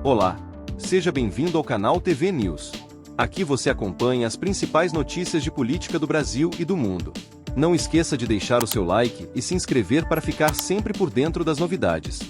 Olá, seja bem-vindo ao canal TV News. Aqui você acompanha as principais notícias de política do Brasil e do mundo. Não esqueça de deixar o seu like e se inscrever para ficar sempre por dentro das novidades.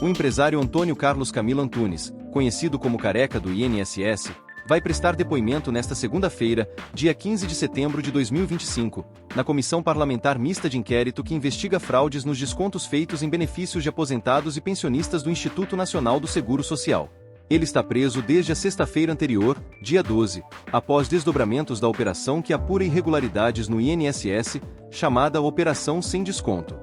O empresário Antônio Carlos Camilo Antunes, conhecido como Careca do INSS, vai prestar depoimento nesta segunda-feira, dia 15 de setembro de 2025, na Comissão Parlamentar Mista de Inquérito que investiga fraudes nos descontos feitos em benefícios de aposentados e pensionistas do Instituto Nacional do Seguro Social. Ele está preso desde a sexta-feira anterior, dia 12, após desdobramentos da operação que apura irregularidades no INSS, chamada Operação Sem Desconto.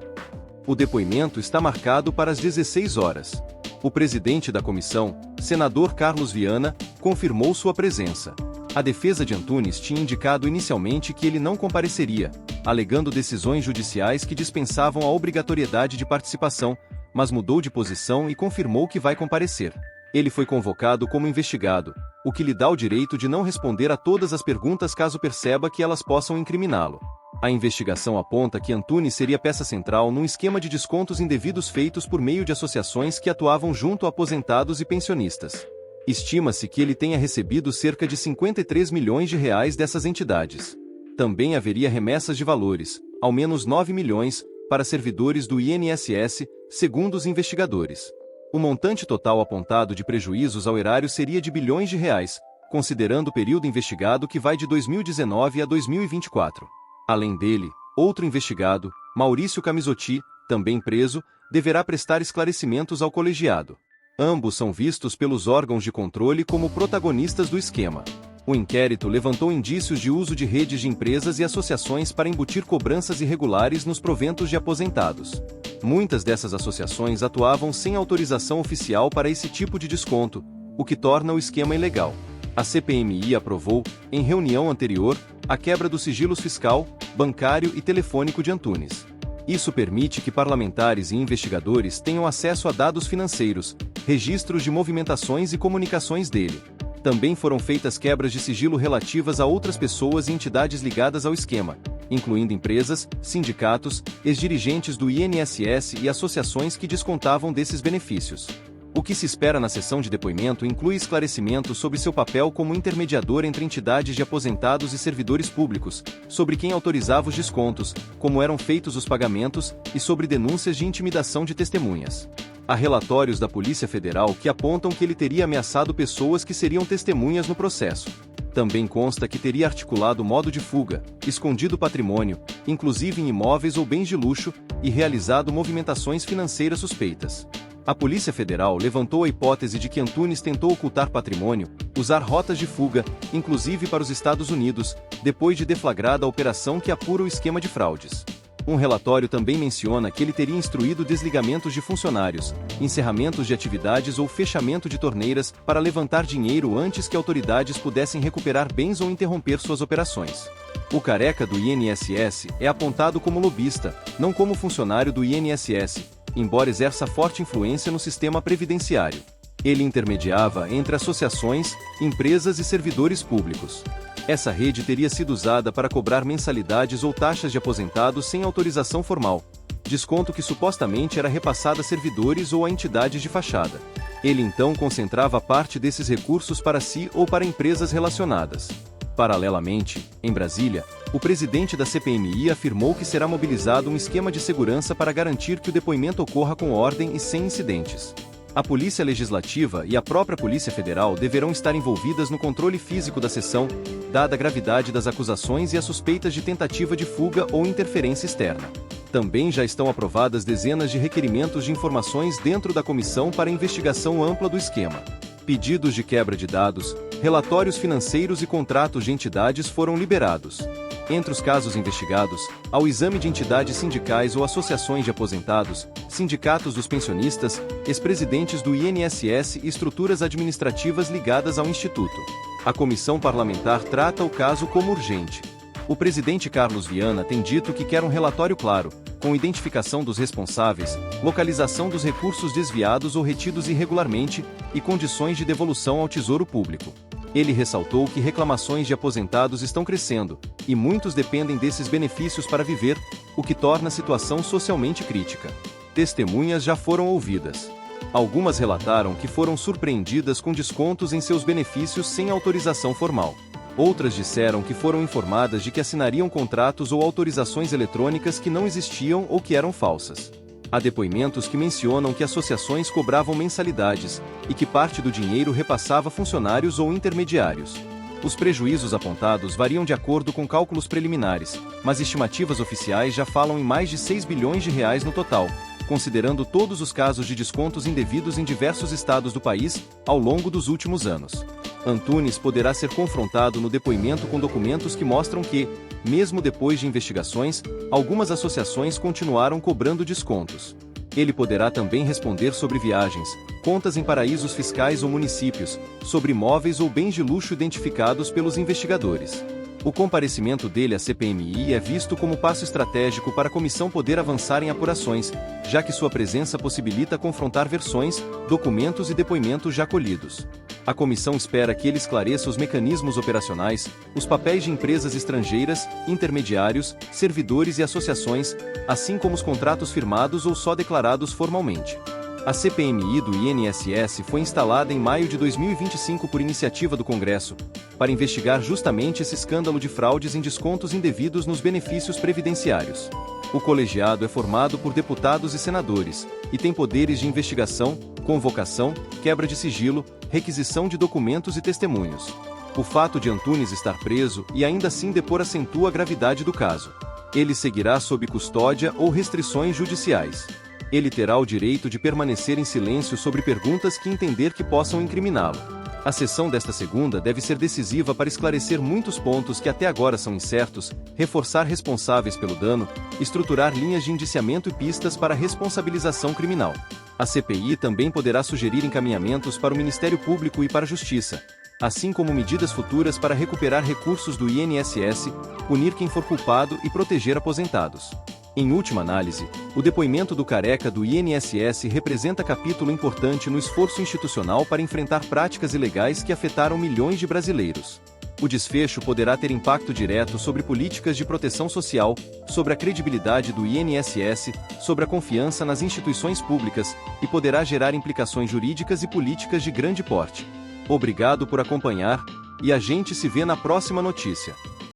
O depoimento está marcado para as 16 horas. O presidente da comissão, senador Carlos Viana, confirmou sua presença. A defesa de Antunes tinha indicado inicialmente que ele não compareceria, alegando decisões judiciais que dispensavam a obrigatoriedade de participação, mas mudou de posição e confirmou que vai comparecer. Ele foi convocado como investigado, o que lhe dá o direito de não responder a todas as perguntas caso perceba que elas possam incriminá-lo. A investigação aponta que Antunes seria peça central num esquema de descontos indevidos feitos por meio de associações que atuavam junto a aposentados e pensionistas. Estima-se que ele tenha recebido cerca de 53 milhões de reais dessas entidades. Também haveria remessas de valores, ao menos 9 milhões, para servidores do INSS, segundo os investigadores. O montante total apontado de prejuízos ao erário seria de bilhões de reais, considerando o período investigado que vai de 2019 a 2024. Além dele, outro investigado, Maurício Camisotti, também preso, deverá prestar esclarecimentos ao colegiado. Ambos são vistos pelos órgãos de controle como protagonistas do esquema. O inquérito levantou indícios de uso de redes de empresas e associações para embutir cobranças irregulares nos proventos de aposentados. Muitas dessas associações atuavam sem autorização oficial para esse tipo de desconto, o que torna o esquema ilegal. A CPMI aprovou, em reunião anterior, a quebra dos sigilos fiscal, bancário e telefônico de Antunes. Isso permite que parlamentares e investigadores tenham acesso a dados financeiros, registros de movimentações e comunicações dele. Também foram feitas quebras de sigilo relativas a outras pessoas e entidades ligadas ao esquema, incluindo empresas, sindicatos, ex-dirigentes do INSS e associações que descontavam desses benefícios. O que se espera na sessão de depoimento inclui esclarecimentos sobre seu papel como intermediador entre entidades de aposentados e servidores públicos, sobre quem autorizava os descontos, como eram feitos os pagamentos, e sobre denúncias de intimidação de testemunhas. Há relatórios da Polícia Federal que apontam que ele teria ameaçado pessoas que seriam testemunhas no processo. Também consta que teria articulado modo de fuga, escondido patrimônio, inclusive em imóveis ou bens de luxo, e realizado movimentações financeiras suspeitas. A Polícia Federal levantou a hipótese de que Antunes tentou ocultar patrimônio, usar rotas de fuga, inclusive para os Estados Unidos, depois de deflagrada a operação que apura o esquema de fraudes. Um relatório também menciona que ele teria instruído desligamentos de funcionários, encerramentos de atividades ou fechamento de torneiras para levantar dinheiro antes que autoridades pudessem recuperar bens ou interromper suas operações. O Careca do INSS é apontado como lobista, não como funcionário do INSS, embora exerça forte influência no sistema previdenciário. Ele intermediava entre associações, empresas e servidores públicos. Essa rede teria sido usada para cobrar mensalidades ou taxas de aposentados sem autorização formal, desconto que supostamente era repassado a servidores ou a entidades de fachada. Ele então concentrava parte desses recursos para si ou para empresas relacionadas. Paralelamente, em Brasília, o presidente da CPMI afirmou que será mobilizado um esquema de segurança para garantir que o depoimento ocorra com ordem e sem incidentes. A Polícia Legislativa e a própria Polícia Federal deverão estar envolvidas no controle físico da sessão, dada a gravidade das acusações e as suspeitas de tentativa de fuga ou interferência externa. Também já estão aprovadas dezenas de requerimentos de informações dentro da comissão para investigação ampla do esquema. Pedidos de quebra de dados, relatórios financeiros e contratos de entidades foram liberados. Entre os casos investigados, há o exame de entidades sindicais ou associações de aposentados, sindicatos dos pensionistas, ex-presidentes do INSS e estruturas administrativas ligadas ao Instituto. A comissão parlamentar trata o caso como urgente. O presidente Carlos Viana tem dito que quer um relatório claro, com identificação dos responsáveis, localização dos recursos desviados ou retidos irregularmente, e condições de devolução ao Tesouro Público. Ele ressaltou que reclamações de aposentados estão crescendo, e muitos dependem desses benefícios para viver, o que torna a situação socialmente crítica. Testemunhas já foram ouvidas. Algumas relataram que foram surpreendidas com descontos em seus benefícios sem autorização formal. Outras disseram que foram informadas de que assinariam contratos ou autorizações eletrônicas que não existiam ou que eram falsas. Há depoimentos que mencionam que associações cobravam mensalidades e que parte do dinheiro repassava funcionários ou intermediários. Os prejuízos apontados variam de acordo com cálculos preliminares, mas estimativas oficiais já falam em mais de 6 bilhões de reais no total, considerando todos os casos de descontos indevidos em diversos estados do país ao longo dos últimos anos. Antunes poderá ser confrontado no depoimento com documentos que mostram que, mesmo depois de investigações, algumas associações continuaram cobrando descontos. Ele poderá também responder sobre viagens, contas em paraísos fiscais ou municípios, sobre imóveis ou bens de luxo identificados pelos investigadores. O comparecimento dele à CPMI é visto como passo estratégico para a comissão poder avançar em apurações, já que sua presença possibilita confrontar versões, documentos e depoimentos já colhidos. A comissão espera que ele esclareça os mecanismos operacionais, os papéis de empresas estrangeiras, intermediários, servidores e associações, assim como os contratos firmados ou só declarados formalmente. A CPMI do INSS foi instalada em maio de 2025 por iniciativa do Congresso, para investigar justamente esse escândalo de fraudes em descontos indevidos nos benefícios previdenciários. O colegiado é formado por deputados e senadores, e tem poderes de investigação, convocação, quebra de sigilo, requisição de documentos e testemunhos. O fato de Antunes estar preso e ainda assim depor acentua a gravidade do caso. Ele seguirá sob custódia ou restrições judiciais. Ele terá o direito de permanecer em silêncio sobre perguntas que entender que possam incriminá-lo. A sessão desta segunda deve ser decisiva para esclarecer muitos pontos que até agora são incertos, reforçar responsáveis pelo dano, estruturar linhas de indiciamento e pistas para responsabilização criminal. A CPI também poderá sugerir encaminhamentos para o Ministério Público e para a Justiça, assim como medidas futuras para recuperar recursos do INSS, punir quem for culpado e proteger aposentados. Em última análise, o depoimento do Careca do INSS representa capítulo importante no esforço institucional para enfrentar práticas ilegais que afetaram milhões de brasileiros. O desfecho poderá ter impacto direto sobre políticas de proteção social, sobre a credibilidade do INSS, sobre a confiança nas instituições públicas, e poderá gerar implicações jurídicas e políticas de grande porte. Obrigado por acompanhar, e a gente se vê na próxima notícia.